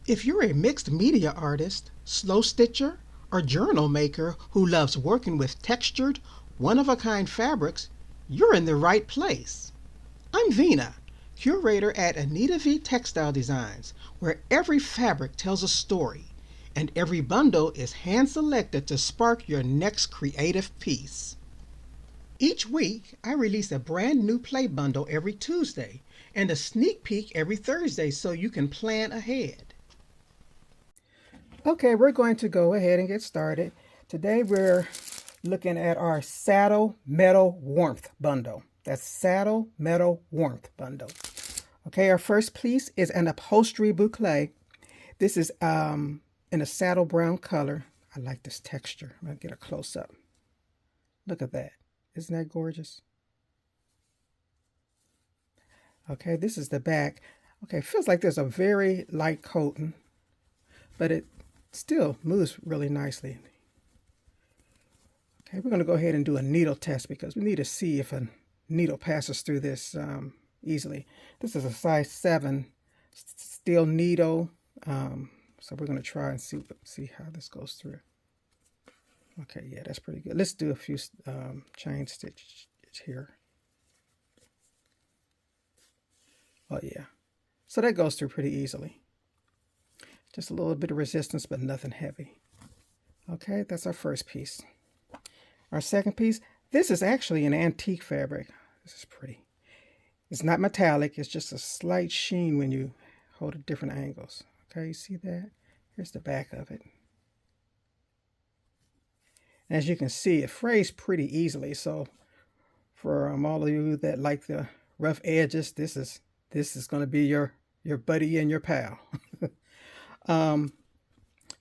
If you're a mixed media artist, slow stitcher, or journal maker who loves working with textured, one-of-a-kind fabrics, you're in the right place. I'm Vina, curator at Anitavee Textile Designs, where every fabric tells a story, and every bundle is hand-selected to spark your next creative piece. Each week, I release a brand new play bundle every Tuesday and a sneak peek every Thursday so you can plan ahead. Okay, we're going to go ahead and get started. Today we're looking at our Saddle Meadow Warmth bundle. That's Saddle Meadow Warmth bundle. Okay, our first piece is an upholstery boucle. This is in a saddle brown color. I like this texture. I'm going to get a close-up. Look at that. Isn't that gorgeous? Okay, this is the back. Okay, feels like there's a very light coating, but it still moves really nicely. Okay, we're going to go ahead and do a needle test because we need to see if a needle passes through this easily. This is a size 7 steel needle, so we're going to try and see how this goes through. Okay, yeah, that's pretty good. Let's do a few chain stitch here. Oh yeah, so that goes through pretty easily. Just a little bit of resistance, but nothing heavy. Okay, that's our first piece. Our second piece, this is actually an antique fabric. This is pretty. It's not metallic, it's just a slight sheen when you hold at different angles. Okay, you see that? Here's the back of it. As you can see, it frays pretty easily. So for all of you that like the rough edges, this is going to be your buddy and your pal. I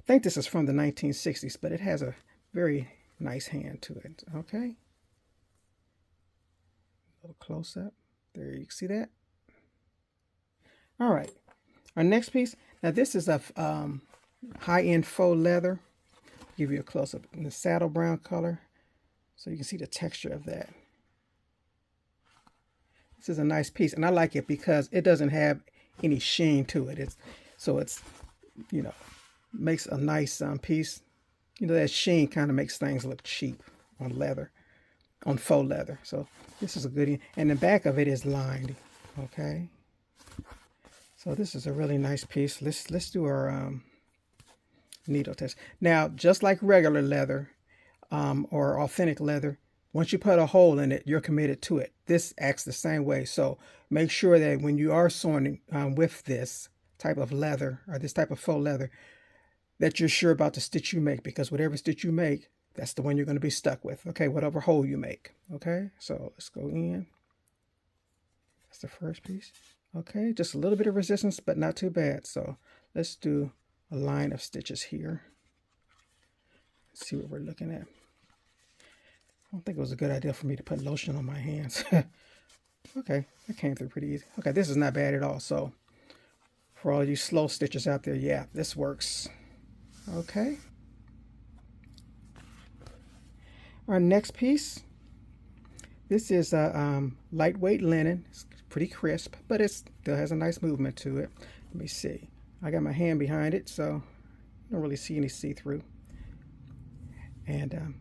think this is from the 1960s, but it has a very nice hand to it. Okay. A little close up. There, you see that? All right. Our next piece. Now this is a high-end faux leather. Give you a close-up in the saddle brown color so you can see the texture of that. This is a nice piece, and I like it because it doesn't have any sheen to it. It's you know, makes a nice piece. You know, that sheen kind of makes things look cheap on leather, on faux leather. So this is a goodie, and the back of it is lined. Okay, so this is a really nice piece. Let's do our needle test. Now, just like regular leather or authentic leather, once you put a hole in it, you're committed to it. This acts the same way. So make sure that when you are sewing with this type of leather or this type of faux leather, that you're sure about the stitch you make, because whatever stitch you make, that's the one you're going to be stuck with. Okay, whatever hole you make. Okay, so let's go in. That's the first piece. Okay, just a little bit of resistance, but not too bad. So let's do a line of stitches here. Let's see what we're looking at. I don't think it was a good idea for me to put lotion on my hands. Okay, that came through pretty easy. Okay, this is not bad at all. So for all you slow stitchers out there, yeah, this works. Okay. Our next piece. This is a lightweight linen. It's pretty crisp, but it still has a nice movement to it. Let me see. I got my hand behind it, so I don't really see any see-through. And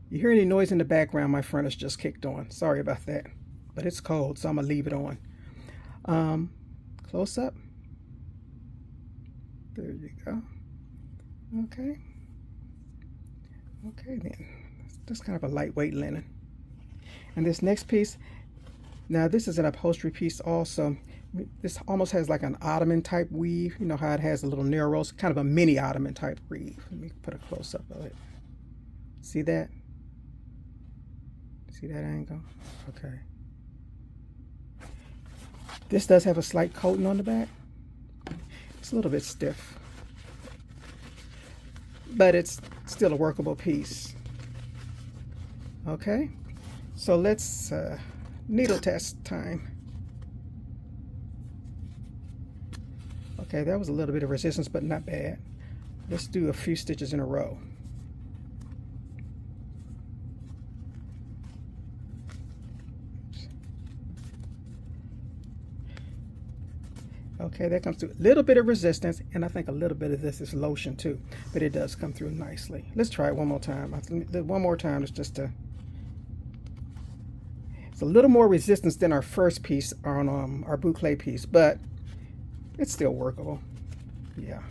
you hear any noise in the background, my furnace just kicked on. Sorry about that, but it's cold, so I'm gonna leave it on. Close up. There you go. Okay. Okay then. It's just kind of a lightweight linen. And this next piece, now this is an upholstery piece also. This almost has like an ottoman type weave. You know how it has a little narrows, kind of a mini ottoman type weave. Let me put a close up of it. See that? See that angle? Okay. This does have a slight coating on the back. It's a little bit stiff, but it's still a workable piece. Okay, so let's needle test time. Okay, that was a little bit of resistance, but not bad. Let's do a few stitches in a row. Okay, that comes through. A little bit of resistance, and I think a little bit of this is lotion too, but it does come through nicely. Let's try it one more time. One more time is just a. It's a little more resistance than our first piece on our boucle piece, but it's still workable. Yeah.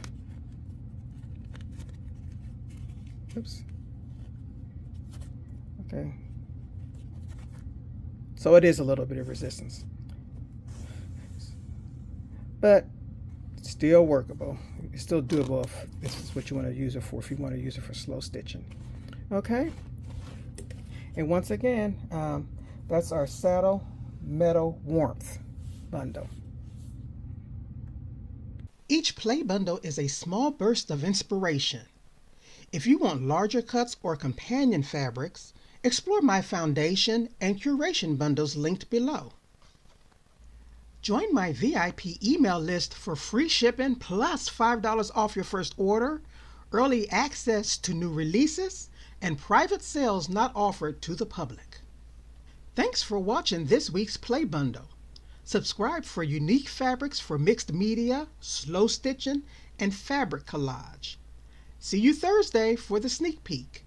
Oops. Okay. So it is a little bit of resistance, but still workable. It's still doable if this is what you want to use it for, if you want to use it for slow stitching. Okay. And once again, that's our Saddle Meadow Warmth bundle. Each play bundle is a small burst of inspiration. If you want larger cuts or companion fabrics, explore my foundation and curation bundles linked below. Join my VIP email list for free shipping plus $5 off your first order, early access to new releases, and private sales not offered to the public. Thanks for watching this week's Play Bundle. Subscribe for unique fabrics for mixed media, slow stitching, and fabric collage. See you Thursday for the sneak peek.